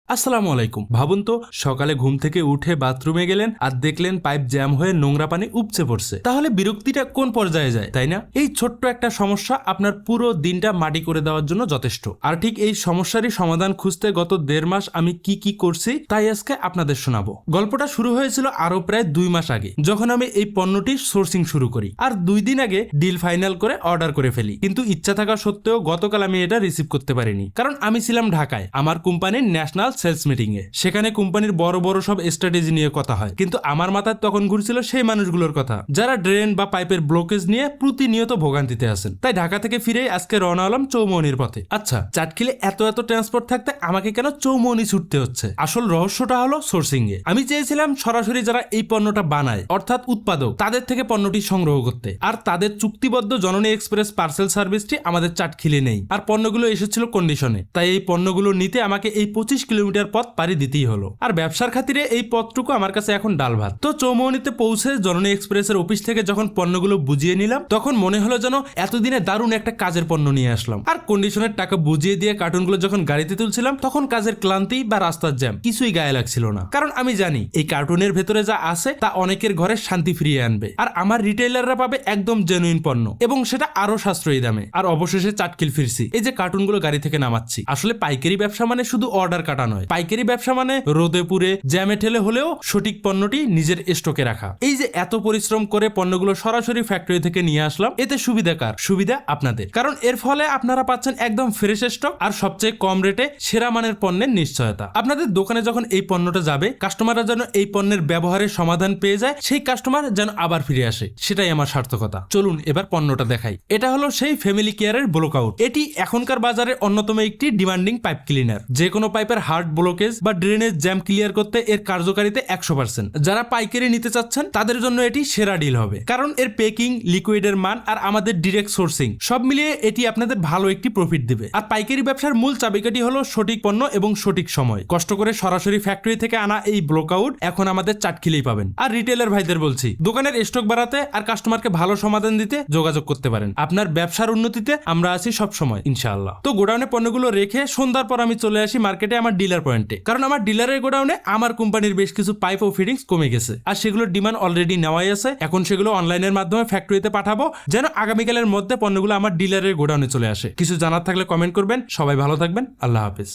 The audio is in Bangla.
আসসালামু আলাইকুম। ভাবুন তো, সকালে ঘুম থেকে উঠে বাথরুমে গেলেন আর দেখলেন পাইপ জ্যাম হয়ে নোংরা পানি উপচে পড়ছে। তাহলে বিরক্তিটা কোন পর্যায়ে যায়, তাই না? এই ছোট্ট একটা সমস্যা আপনার পুরো দিনটা মাটি করে দেওয়ার জন্য যথেষ্ট। আর ঠিক এই সমস্যারই সমাধান খুঁজতে গত 1.5 মাস আমি কি করছি তাই আজকে আপনাদের শোনাবো। গল্পটা শুরু হয়েছিল আরো প্রায় 2 মাস আগে, যখন আমি এই পণ্যটির সোর্সিং শুরু করি। আর 2 দিন আগে ডিল ফাইনাল করে অর্ডার করে ফেলি। কিন্তু ইচ্ছা থাকা সত্ত্বেও গতকাল আমি এটা রিসিভ করতে পারিনি, কারণ আমি ছিলাম ঢাকায় আমার কোম্পানির ন্যাশনাল সেলস মিটিং এ। সেখানে কোম্পানির বড় বড় সব স্ট্র্যাটেজি নিয়ে কথা হয়, কিন্তু আমার মাথায় তখন ঘুরছিল সেই মানুষগুলোর কথা যারা ড্রেন বা পাইপের ব্লকেজ নিয়ে প্রতিনিয়ত ভোগান্তিতে আছেন। তাই ঢাকা থেকে ফিরে আজকে রওনা হলাম চৌমনির পথে। আচ্ছা, চাটখিলে এত ট্রান্সপোর্ট থাকতে আমাকে কেন চৌমনি ছুটতে হচ্ছে? আসল রহস্যটা হলো সোর্সিং এ। আমি চেয়েছিলাম সরাসরি যারা এই পণ্যটা বানায়, অর্থাৎ উৎপাদক, তাদের থেকে পণ্যটি সংগ্রহ করতে। আর তাদের চুক্তিবদ্ধ জননী এক্সপ্রেস পার্সেল সার্ভিসটি আমাদের চাটখিলে নেই, আর পণ্যগুলো এসেছিল কন্ডিশনে। তাই এই পণ্যগুলো নিতে আমাকে এই 25 কিলোমিটার পথ পাড়ি দিতেই হলো। আর ব্যবসার খাতিরে এই পথটুকু আমার কাছে এখন ডাল ভাত। তো চৌমনিতে পৌঁছে জননী এক্সপ্রেসের অফিস থেকে যখন পণ্যগুলো বুঝিয়ে নিলাম, তখন মনে হলো যেন এতদিনে দারুণ একটা কাজের পণ্য নিয়ে আসলাম। আর কন্ডিশনের টাকা বুঝিয়ে দিয়ে কার্টুনগুলো যখন গাড়িতে তুলছিলাম, তখন কাজের ক্লান্তি বা রাস্তার জ্যাম কিছুই গায়ে লাগছিল না। কারণ আমি জানি এই কার্টুনের ভেতরে যা আছে তা অনেকের ঘরে শান্তি ফিরিয়ে আনবে। আর আমার রিটেইলাররা পাবে একদম জেনুইন পণ্য, এবং সেটা আরো সাশ্রয়ী দামে। আর অবশেষে চাটখিল ফিরছি। এই যে কার্টুনগুলো গাড়ি থেকে নামাচ্ছি, আসলে পাইকারি ব্যবসা মানে শুধু অর্ডার কাটা নয়। পাইকারি ব্যবসা মানে রোদে পুড়ে জ্যামে ঠেলে হলেও সঠিক পণ্যটি নিজের স্টকে রাখা। এই যে এত পরিশ্রম করে পণ্যগুলো সরাসরি ফ্যাক্টরি থেকে নিয়ে আসলাম, এতে সুবিধা কার? সুবিধা আপনাদের। কারণ এর ফলে আপনারা পাচ্ছেন একদম ফ্রেশ স্টক আর সবচেয়ে কম রেটে সেরা মানের পণ্যের নিশ্চয়তা। আপনাদের দোকানে যখন এই পণ্যটা যাবে, কাস্টমাররা যেন এই পণ্যের ব্যবহারের সমাধান পেয়ে যায়, সেই কাস্টমার যেন আবার ফিরে আসে, সেটাই আমার সার্থকতা। চলুন এবার পণ্যটা দেখাই। এটা হলো সেই ফ্যামিলি কেয়ারের ব্লকআউট। এটি এখনকার বাজারে অন্যতম একটি ডিমান্ডিং পাইপ ক্লিনার। যে কোনো পাইপের হার্ড ব্লকেজ বা ড্রেনেজ জ্যাম ক্লিয়ার করতে এর কার্যকারিতা 100%। যারা পাইকারি নিতে চাচ্ছেন তাদের জন্য এটি সেরা ডিল হবে, কারণ এর প্যাকিং, লিকুইডের মান আর আমাদের ডিরেক্ট সোর্সিং সব মিলিয়ে এটি আপনাদের ভালো একটি প্রফিট দিবে। আর পাইকারি ব্যবসার মূল চাবিকাঠি হলো সঠিক পণ্য এবং সঠিক সময়। কষ্ট করে সরাসরি ফ্যাক্টরি থেকে আনা এই ব্লকআউট এখন আমাদের চাটখিলেই পাবেন। আর রিটেলার ভাইদের বলছি, দোকানের স্টক বাড়াতে আর কাস্টমারকে ভালো সমাধান দিতে যোগাযোগ করতে পারেন। আপনার ব্যবসার উন্নতিতে আমরা আছি সব সময়, ইনশাআল্লাহ। তো গোডাউনে পণ্যগুলো রেখে সন্ধ্যার পর আমি চলে আসি মার্কেটে আমার ডিলার পয়েন্টে, কারণ আমার ডিলারের গোডাউনে আমার কোম্পানির বেশ কিছু পাইপ ও ফিটিংস কমে গেছে। আর সেগুলোর ডিমান্ড অলরেডি নেওয়াই আছে। এখন সেগুলো অনলাইনের মাধ্যমে ফ্যাক্টরিতে পাঠাবো, যেন আগামীকালের মধ্যে পণ্যগুলো আমার ডিলারের গোডাউনে চলে আসে। কিছু জানার থাকলে কমেন্ট করবেন। সবাই ভালো থাকবেন। আল্লাহ হাফেজ।